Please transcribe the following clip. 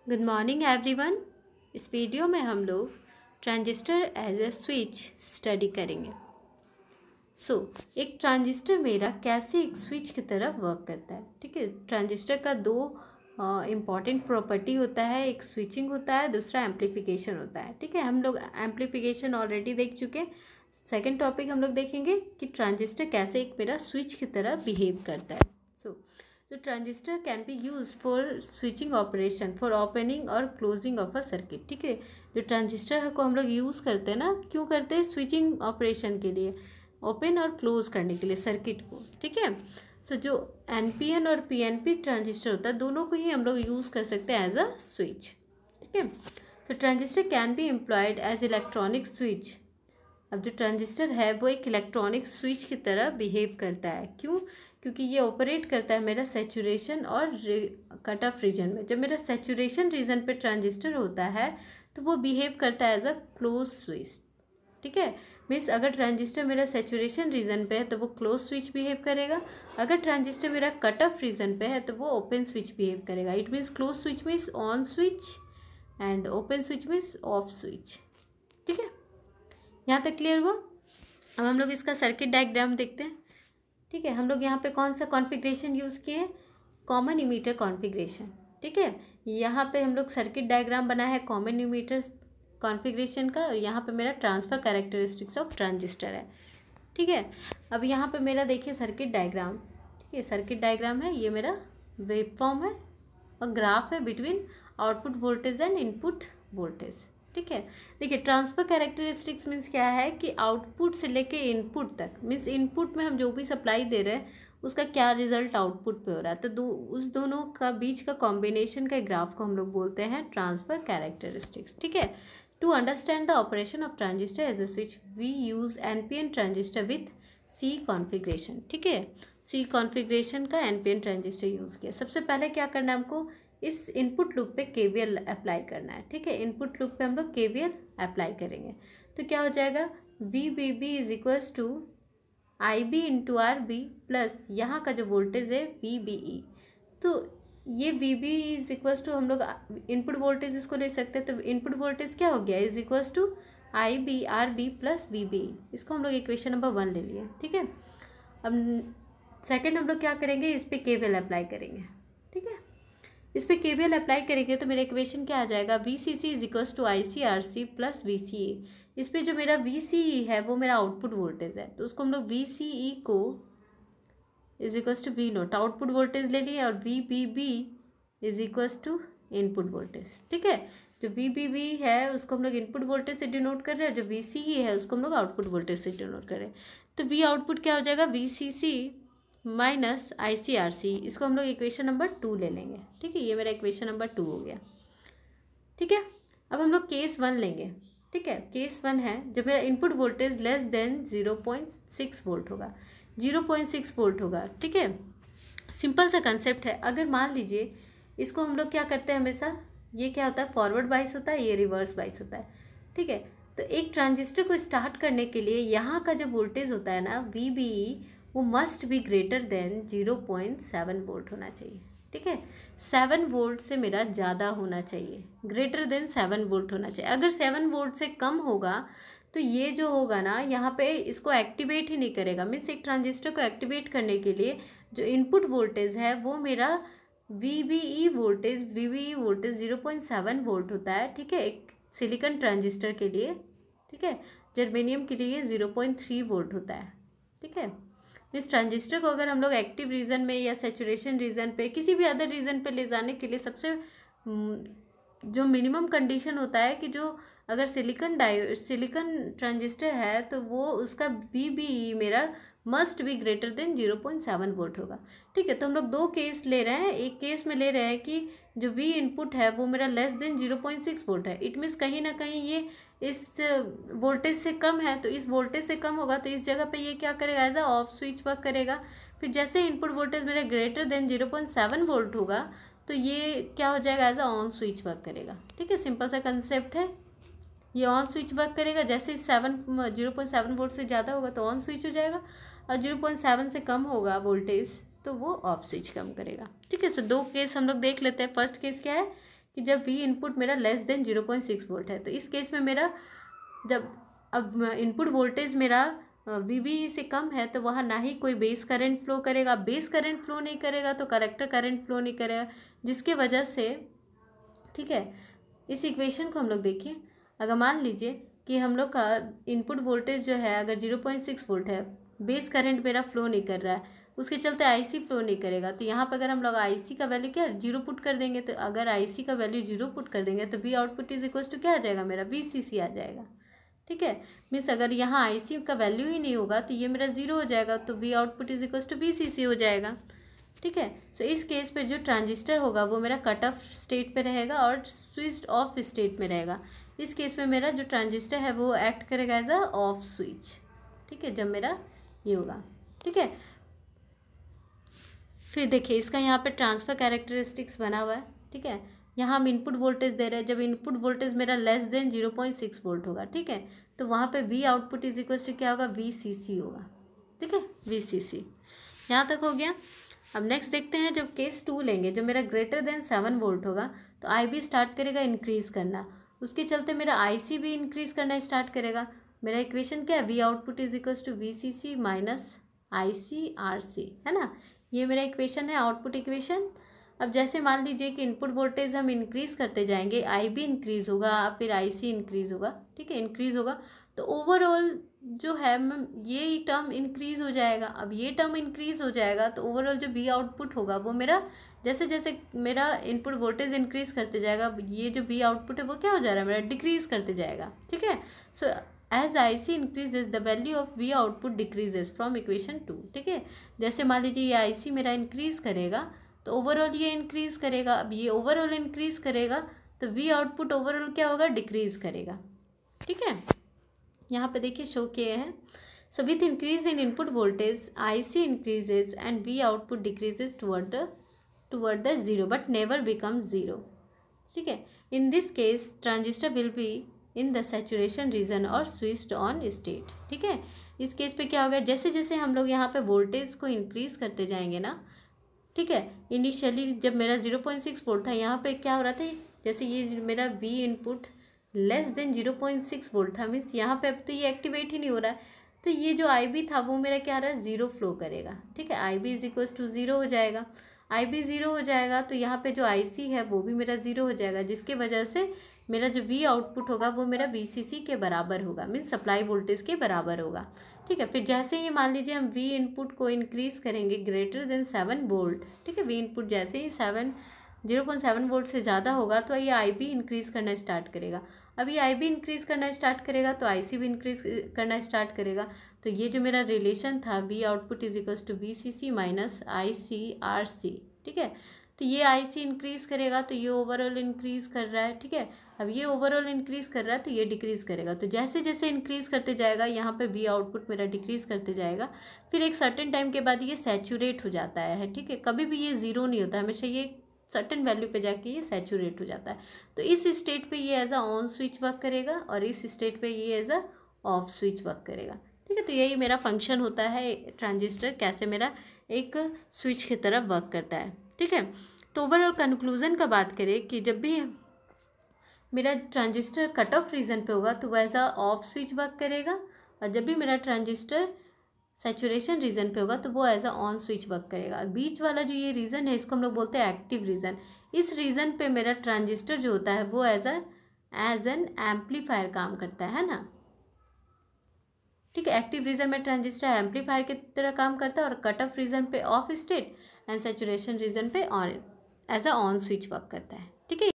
Good morning everyone. इस video में हम लोग transistor as a switch study करेंगे। एक ट्रांजिस्टर मेरा कैसे एक स्विच की तरह वर्क करता है। ठीक है, ट्रांजिस्टर का दो इम्पॉर्टेंट प्रॉपर्टी होता है, एक स्विचिंग होता है, दूसरा एम्पलीफिकेशन होता है। ठीक है, हम लोग एम्पलीफिकेशन ऑलरेडी देख चुके हैं। सेकेंड टॉपिक हम लोग देखेंगे कि ट्रांजिस्टर कैसे एक मेरा स्विच की तरह बिहेव करता है। So transistor can be used for switching operation, for opening और closing of a circuit। ठीक है, जो ट्रांजिस्टर को हम लोग यूज़ करते हैं ना, क्यों करते हैं? स्विचिंग ऑपरेशन के लिए, ओपन और क्लोज करने के लिए सर्किट को। ठीक है, जो एनपीएन और पीएनपी ट्रांजिस्टर होता है, दोनों को ही हम लोग यूज़ कर सकते हैं एज अ स्विच। ठीक है, transistor can be employed as electronic switch. अब जो ट्रांजिस्टर है वो एक इलेक्ट्रॉनिक स्विच की तरह बिहेव करता है। क्यों? क्योंकि ये ऑपरेट करता है मेरा सैचुरेशन और कट ऑफ रीजन में। जब मेरा सैचुरेशन रीजन पे ट्रांजिस्टर होता है तो वो बिहेव करता है एज अ क्लोज स्विच। ठीक है, मीन्स अगर ट्रांजिस्टर मेरा सैचुरेशन रीजन पे है तो वो क्लोज स्विच बिहेव करेगा। अगर ट्रांजिस्टर मेरा कट ऑफ रीजन पे है तो वो ओपन स्विच बिहेव करेगा। It means close switch means on switch and open switch means off switch. ठीक है, यहाँ तक क्लियर हुआ? अब हम लोग इसका सर्किट डायग्राम देखते हैं। ठीक है, हम लोग यहाँ पे कौन सा कॉन्फ़िगरेशन यूज़ किए हैं? Common emitter configuration. ठीक है, यहाँ पे हम लोग सर्किट डायग्राम बना है कॉमन इमीटर कॉन्फ़िगरेशन का, और यहाँ पे मेरा ट्रांसफ़र कैरेक्टरिस्टिक्स ऑफ ट्रांजिस्टर है। ठीक है, अब यहाँ पे मेरा देखिए सर्किट डायग्राम। ठीक है, सर्किट डायग्राम है, ये मेरा वेव फॉर्म है और ग्राफ है between output voltage and input voltage. ठीक है, देखिए ट्रांसफ़र कैरेक्टरिस्टिक्स मीन्स क्या है कि आउटपुट से लेके इनपुट तक, मीन्स इनपुट में हम जो भी सप्लाई दे रहे हैं उसका क्या रिजल्ट आउटपुट पे हो रहा है, तो उस दोनों का बीच का कॉम्बिनेशन का ग्राफ को हम लोग बोलते हैं ट्रांसफ़र कैरेक्टरिस्टिक्स। ठीक है, to understand the operation of transistor as a switch we use NPN transistor with C configuration. ठीक है, सी कॉन्फ़िगरेशन का एनपीएन ट्रांजिस्टर यूज़ किया। सबसे पहले क्या करना है हमको? इस इनपुट लूप पे केवीएल अप्लाई करना है। ठीक है, इनपुट लूप पे हम लोग केवीएल अप्लाई करेंगे तो क्या हो जाएगा? V B B is equals to I B into R B plus यहाँ का जो वोल्टेज है वी बी ई। तो ये V B is equals to, हम लोग इनपुट वोल्टेज इसको ले सकते हैं, तो इनपुट वोल्टेज क्या हो गया? Is equals to I B R B plus V B E. इसको हम लोग इक्वेशन नंबर 1 ले लिए। ठीक है, अब सेकेंड हम लोग क्या करेंगे? इस पर केवीएल अप्लाई करेंगे। ठीक है, इस पर केवीएल अप्लाई करेंगे तो मेरा इक्वेशन क्या आ जाएगा? V C C is equals to I C R C plus V C E. इस पर जो मेरा वी सी ई है वो मेरा आउटपुट वोल्टेज है, तो उसको हम लोग वी सी ई को is equals to V naught output voltage ले लिए, और V B B is equals to input voltage. ठीक है, जो वी बी बी है उसको हम लोग इनपुट वोल्टेज से डिनोट कर रहे हैं, जो वी सी ई है उसको हम लोग आउटपुट वोल्टेज से डिनोट कर रहे हैं। तो वी आउटपुट क्या हो जाएगा? V C C minus I C R C. इसको हम लोग इक्वेशन नंबर 2 ले लेंगे। ठीक है, ये मेरा इक्वेशन नंबर 2 हो गया। ठीक है, अब हम लोग केस 1 लेंगे। ठीक है, केस 1 है जब मेरा input voltage less than 0.6 volt होगा, 0.6 वोल्ट होगा। ठीक है, सिंपल सा कंसेप्ट है। अगर मान लीजिए इसको हम लोग क्या करते हैं हमेशा, ये क्या होता है? फॉरवर्ड बाइस होता है, ये रिवर्स बाइस होता है। ठीक है, तो एक ट्रांजिस्टर को स्टार्ट करने के लिए यहाँ का जो वोल्टेज होता है ना वी बी ई, वो must be greater than 0.7 volt होना चाहिए। ठीक है, 7 वोल्ट से मेरा ज़्यादा होना चाहिए, ग्रेटर देन 7 वोल्ट होना चाहिए। अगर 7 वोल्ट से कम होगा तो ये जो होगा ना यहाँ पे इसको एक्टिवेट ही नहीं करेगा। मीन्स एक ट्रांजिस्टर को एक्टिवेट करने के लिए जो इनपुट वोल्टेज है वो मेरा V B E voltage 0.7 volt होता है। ठीक है, एक सिलिकॉन ट्रांजिस्टर के लिए। ठीक है, जर्मेनियम के लिए 0.3 वोल्ट होता है। ठीक है, इस ट्रांजिस्टर को अगर हम लोग एक्टिव रीजन में या सैचुरेशन रीजन पे किसी भी अदर रीजन पे ले जाने के लिए सबसे जो मिनिमम कंडीशन होता है कि जो अगर सिलिकॉन ट्रांजिस्टर है तो वो उसका वी बी ई मेरा must be greater than 0.7 volt होगा। ठीक है, तो हम लोग 2 केस ले रहे हैं। एक केस में ले रहे हैं कि जो वी इनपुट है वो मेरा लेस देन 0.6 वोल्ट है। इट मीन्स कहीं ना कहीं ये इस वोल्टेज से कम है, तो इस वोल्टेज से कम होगा तो इस जगह पे ये क्या करेगा? As a off switch work करेगा। फिर जैसे इनपुट वोल्टेज मेरा ग्रेटर देन 0.7 वोल्ट होगा तो ये क्या हो जाएगा? As a on switch work करेगा। ठीक है, सिंपल सा कंसेप्ट है। ये ऑन स्विच वर्क करेगा, जैसे 0.7 वोल्ट से ज़्यादा होगा तो ऑन स्विच हो जाएगा, और 0.7 से कम होगा वोल्टेज तो वो ऑफ स्विच कम करेगा। ठीक है, सो 2 केस हम लोग देख लेते हैं। फर्स्ट केस क्या है कि जब वी इनपुट मेरा लेस देन 0.6 वोल्ट है। तो इस केस में मेरा जब अब इनपुट वोल्टेज मेरा वीबी से कम है तो वहाँ ना ही कोई बेस करंट फ्लो करेगा, बेस करंट फ्लो नहीं करेगा तो कलेक्टर करंट फ्लो नहीं करेगा, जिसके वजह से, ठीक है, इस इक्वेशन को हम लोग देखिए, अगर मान लीजिए कि हम लोग का इनपुट वोल्टेज जो है अगर 0.6 वोल्ट है, बेस करंट मेरा फ्लो नहीं कर रहा है, उसके चलते आईसी फ्लो नहीं करेगा, तो यहाँ पर अगर हम लोग आईसी का वैल्यू क्या 0 पुट कर देंगे, तो अगर आईसी का वैल्यू 0 पुट कर देंगे तो V output is equal to क्या आ जाएगा मेरा वीसीसी आ जाएगा। ठीक है, मीन्स अगर यहाँ आईसी का वैल्यू ही नहीं होगा तो ये मेरा 0 हो जाएगा, तो V output is equal to VCC हो जाएगा। ठीक है, सो इस केस पे जो ट्रांजिस्टर होगा वो मेरा कट ऑफ स्टेट पे रहेगा और स्विच्ड ऑफ स्टेट में रहेगा। इस केस में मेरा जो ट्रांजिस्टर है वो एक्ट करेगा एज अ ऑफ स्विच। ठीक है, जब मेरा ये होगा। ठीक है, फिर देखिए इसका यहाँ पे ट्रांसफ़र कैरेक्टरिस्टिक्स बना हुआ है। ठीक है, यहाँ हम इनपुट वोल्टेज दे रहे हैं, जब इनपुट वोल्टेज मेरा लेस देन 0.6 वोल्ट होगा, ठीक है, तो वहाँ पे V output is equal to क्या होगा, वी सी सी होगा। ठीक है, वी सी सी, यहाँ तक हो गया। अब नेक्स्ट देखते हैं, जब केस 2 लेंगे, जब मेरा ग्रेटर देन 7 वोल्ट होगा तो आई बी स्टार्ट करेगा इंक्रीज़ करना, उसके चलते मेरा आई सी भी इंक्रीज़ करना स्टार्ट करेगा। मेरा इक्वेशन क्या है, V output is equal to V C C minus I C R C, है ना, ये मेरा इक्वेशन है, आउटपुट इक्वेशन। अब जैसे मान लीजिए कि इनपुट वोल्टेज हम इंक्रीज़ करते जाएंगे, आई बी इंक्रीज़ होगा, फिर आई सी इंक्रीज़ होगा। ठीक है, इंक्रीज़ होगा तो ओवरऑल जो है मैम ये टर्म इंक्रीज़ हो जाएगा। अब ये टर्म इंक्रीज़ हो जाएगा तो ओवरऑल जो वी आउटपुट होगा वो मेरा जैसे जैसे मेरा इनपुट वोल्टेज इंक्रीज़ करते जाएगा, ये जो वी आउटपुट है वो क्या हो जा रहा है, मेरा डिक्रीज़ करते जाएगा। ठीक है, so as I C increases the value of V output decreases from equation 2। ठीक है, जैसे मान लीजिए ये आई सी मेरा इंक्रीज़ करेगा तो ओवरऑल ये इंक्रीज़ करेगा। अब ये ओवरऑल इंक्रीज़ करेगा तो वी आउटपुट ओवरऑल क्या होगा, डिक्रीज़ करेगा। ठीक है, यहाँ पे देखिए शो किए हैं। So with increase in input voltage I C increases and V output decreases toward the zero but never become zero. ठीक है, in this case transistor will be in the saturation region और switched on state. ठीक है, इस case पे क्या होगा, जैसे जैसे हम लोग यहाँ पे वोल्टेज को इंक्रीज़ करते जाएंगे ना, ठीक है, इनिशियली जब मेरा 0.6 वोल्ट था, यहाँ पे क्या हो रहा था, जैसे ये मेरा we input less than 0.6 volt था, मीन्स यहाँ पे अब तो ये एक्टिवेट ही नहीं हो रहा है, तो ये जो आई बी था वो मेरा क्या आ रहा है, ज़ीरो फ्लो करेगा। ठीक है, I B is equal to zero हो जाएगा। आई बी ज़ीरो हो जाएगा तो यहाँ पे जो आई सी है वो भी मेरा ज़ीरो हो जाएगा, जिसके वजह से मेरा जो वी आउटपुट होगा वो मेरा वी सी सी के बराबर होगा, मीन्स सप्लाई वोल्टेज के बराबर होगा। ठीक है, फिर जैसे ही मान लीजिए हम वी इनपुट को इंक्रीज़ करेंगे ग्रेटर देन 7 वोल्ट, ठीक है, वी इनपुट जैसे ही 0.7 वोल्ट से ज़्यादा होगा तो ये आई बी इंक्रीज़ करना स्टार्ट करेगा। अब ये आई बी इंक्रीज़ करना स्टार्ट करेगा तो आई सी भी इंक्रीज़ करना स्टार्ट करेगा। तो ये जो मेरा रिलेशन था V output is equals to V C C minus I C R C. ठीक है, तो ये आई सी इंक्रीज़ करेगा तो ये ओवरऑल इंक्रीज़ कर रहा है। ठीक है, अब ये ओवरऑल इंक्रीज़ कर रहा है तो ये डिक्रीज़ करेगा, तो जैसे जैसे इंक्रीज़ करते जाएगा यहाँ पे वी आउटपुट मेरा डिक्रीज़ करते जाएगा, फिर एक सर्टेन टाइम के बाद ये सैचुरेट हो जाता है। ठीक है, कभी भी ये ज़ीरो नहीं होता, हमेशा ये सर्टेन वैल्यू पे जाके ये सैचुरेट हो जाता है। तो इस स्टेट पे ये as a on switch work करेगा और इस स्टेट पे ये as a off switch work करेगा। ठीक है, तो यही मेरा फंक्शन होता है ट्रांजिस्टर कैसे मेरा एक स्विच की तरफ वर्क करता है। ठीक है, तो ओवरऑल कंक्लूजन का बात करें कि जब भी मेरा ट्रांजिस्टर कट ऑफ रीजन पे होगा तो वो as a off switch work करेगा, और जब भी मेरा ट्रांजिस्टर सैचुरेशन रीजन पे होगा तो वो as a on switch work करेगा। बीच वाला जो ये रीजन है इसको हम लोग बोलते हैं एक्टिव रीजन। इस रीजन पे मेरा ट्रांजिस्टर जो होता है वो एज एन एम्पलीफायर काम करता है ना। ठीक है, एक्टिव रीजन में ट्रांजिस्टर एम्पलीफायर की तरह काम करता है और कट ऑफ रीजन पे off state and saturation region पे on as a on switch work करता है। ठीक है।